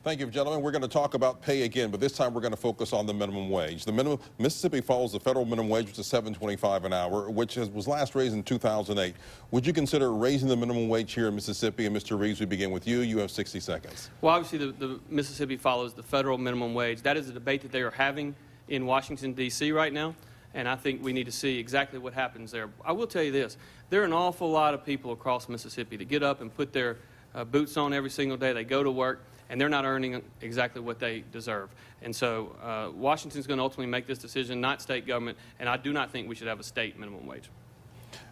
Thank you, gentlemen. We're going to talk about pay again, but this time we're going to focus on the minimum wage. Mississippi follows the federal minimum wage, which is $7.25 an hour, which was last raised in 2008. Would you consider raising the minimum wage here in Mississippi? And Mr. Reeves, we begin with you. You have 60 seconds. Well, obviously, the Mississippi follows the federal minimum wage. That is a debate that they are having in Washington, D.C. right now, and I think we need to see exactly what happens there. I will tell you this. There are an awful lot of people across Mississippi that get up and put their boots on every single day. They go to work, and they're not earning exactly what they deserve. And so Washington's going to ultimately make this decision, not state government, and I do not think we should have a state minimum wage.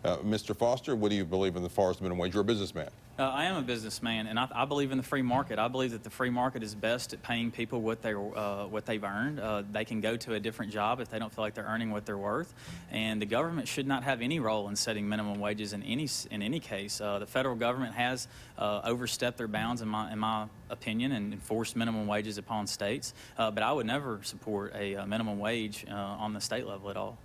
Mr. Foster, what do you believe in as far as the minimum wage? You're a businessman. I am a businessman, and I believe in the free market. I believe that the free market is best at paying people what they've earned. They can go to a different job if they don't feel like they're earning what they're worth, and the government should not have any role in setting minimum wages in any case. The federal government has overstepped their bounds, in my opinion, and enforced minimum wages upon states. But I would never support a minimum wage on the state level at all.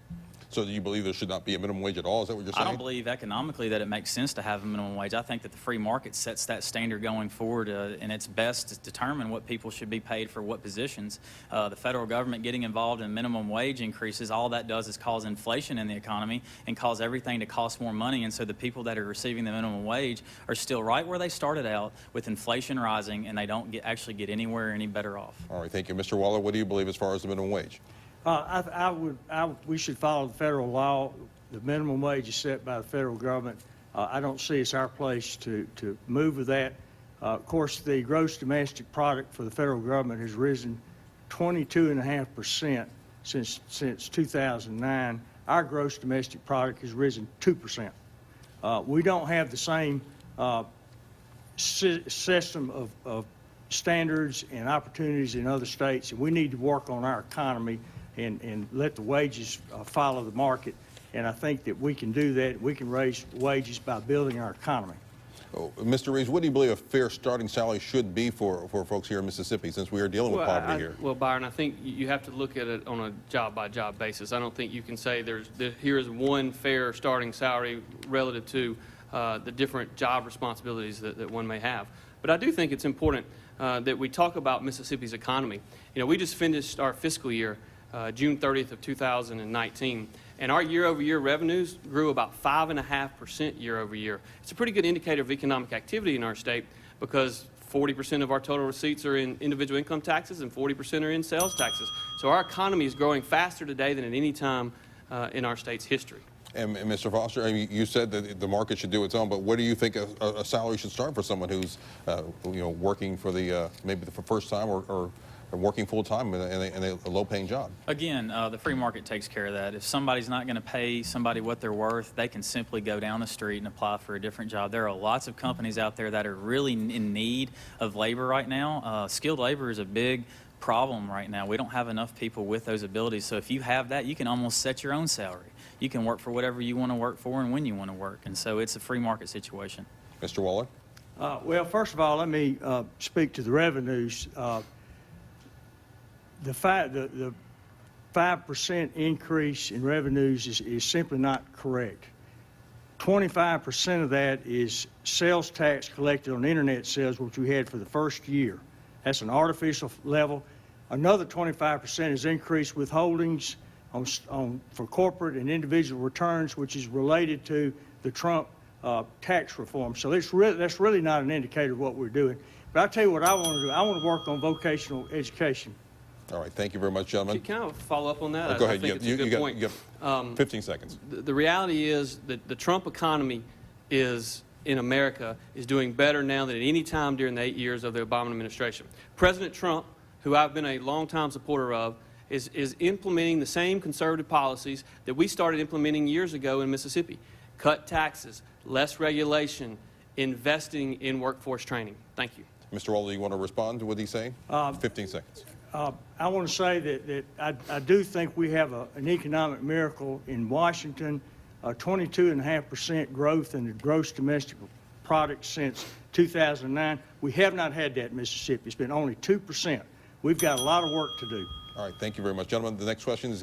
So do you believe there should not be a minimum wage at all? Is that what you're saying? I don't believe economically that it makes sense to have a minimum wage. I think that the free market sets that standard going forward, and it's best to determine what people should be paid for what positions. The federal government getting involved in minimum wage increases, all that does is cause inflation in the economy and cause everything to cost more money, and so the people that are receiving the minimum wage are still right where they started out with inflation rising, and they don't actually get anywhere any better off. All right, thank you. Mr. Waller, what do you believe as far as the minimum wage? We should follow the federal law. The minimum wage is set by the federal government. I don't see it's our place to move with that. Of course, the gross domestic product for the federal government has risen 22.5% since 2009. Our gross domestic product has risen 2%. We don't have the same system of standards and opportunities in other states, and we need to work on our economy and let the wages follow the market. And I think that we can do that. We can raise wages by building our economy. Oh, Mr. Reeves, what do you believe a fair starting salary should be for folks here in Mississippi, since we are dealing with poverty here? Well, Byron, I think you have to look at it on a job-by-job basis. I don't think you can say here is one fair starting salary relative to the different job responsibilities that one may have. But I do think it's important that we talk about Mississippi's economy. You know, we just finished our fiscal year, June 30th of 2019, and our year-over-year revenues grew about 5.5% year-over-year. It's a pretty good indicator of economic activity in our state because 40% of our total receipts are in individual income taxes and 40% are in sales taxes. So our economy is growing faster today than at any time in our state's history. And Mr. Foster, I mean, you said that the market should do its own, but where do you think a salary should start for someone who's, working for maybe the first time or working full-time in a low-paying job? Again, the free market takes care of that. If somebody's not going to pay somebody what they're worth, they can simply go down the street and apply for a different job. There are lots of companies out there that are really in need of labor right now. Skilled labor is a big problem right now. We don't have enough people with those abilities. So if you have that, you can almost set your own salary. You can work for whatever you want to work for and when you want to work. And so it's a free market situation. Mr. Waller? Well, first of all, let me speak to the revenues. The 5% increase in revenues is simply not correct. 25% of that is sales tax collected on internet sales, which we had for the first year. That's an artificial level. Another 25% is increased withholdings for corporate and individual returns, which is related to the Trump tax reform. So that's really not an indicator of what we're doing. But I'll tell you what I want to do. I want to work on vocational education. All right, thank you very much, gentlemen. Can I follow up on that? Go ahead. I think it's a good point. You got 15 seconds. The reality is that the Trump economy in America is doing better now than at any time during the 8 years of the Obama administration. President Trump, who I've been a longtime supporter of, is implementing the same conservative policies that we started implementing years ago in Mississippi. Cut taxes, less regulation, investing in workforce training. Thank you. Mr. Waller, do you want to respond to what he's saying? 15 seconds. I want to say that I do think we have an economic miracle in Washington, 22.5% growth in the gross domestic product since 2009. We have not had that in Mississippi. It's been only 2%. We've got a lot of work to do. All right, thank you very much, gentlemen. The next question is